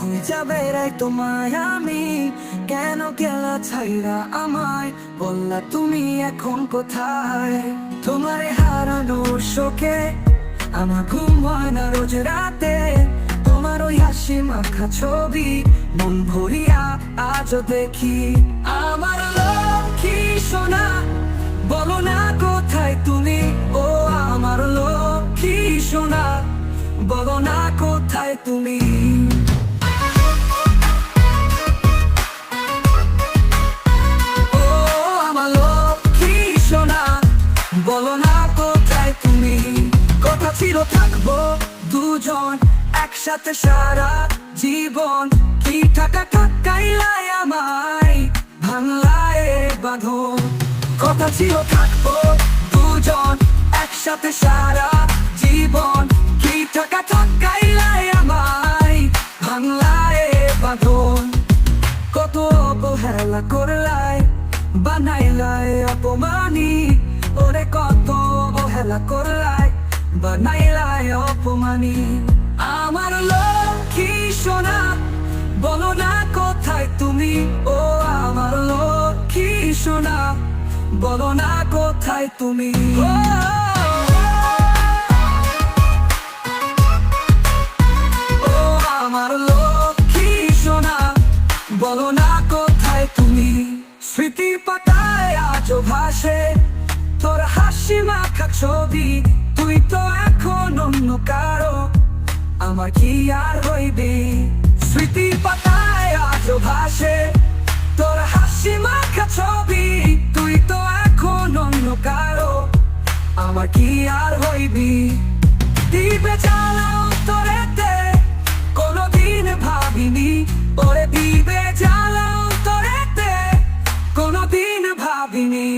খুঁজা বেড়াই তোমায় আমি, কেন গেলা ছাইরা আমায়, বললা তুমি এখন কোথায়? তোমারে হারানোর শোকে আমার ঘুম হয় না রোজ রাতে, তোমার ওই হাসি মাখা ছবি মন ভরিয়া আজও দেখি। আমার লক্ষ্মী সোনা, বলো না কোথায় তুমি? ও আমার লক্ষ্মী সোনা, বলো না কোথায় তুমি? ও আমার লক্ষ্মী সোনা, বলো না কোথায় তুমি? কথা ছিল থাকবো দুজন একসাথে সারা জীবন, কি টাকা টাকাইলাই আমায়, ভাঙলায় বাঁধন। কথা ছিল থাকবো দুজন একসাথে সারা জীবন, কি টাকা টাকাইলাই আমায়, ভাঙলায় বাঁধন। কত অবহেলা করলাই, বানাইলাই অপমানি, ওরে কত অবহেলা করলাই, বানাইলাই অপমানি। আমার লক্ষ্মী সোনা, বলো না কোথায় তুমি? ও আমার লক্ষ্মী সোনা, বলো না কোথায় তুমি? ও আমার লক্ষ্মী সোনা, বলো না কোথায় তুমি? স্মৃতির পাতায় আজও ভাসে তোর হাসি মাখা ছবি, তুই তো এখন অন্য কারো, আমার কি আর হইবে? স্মৃতির পাতায় আজও ভাসে তোর হাসি মাখা ছবি, তুই তো এখন অন্য কারো, আমার কি আর হইবি? দিবে জ্বালাও তোরেতে কোনদিন ভাবিনি, ওরে দিবে জ্বালাও তোরেতে কোনদিন ভাবিনি।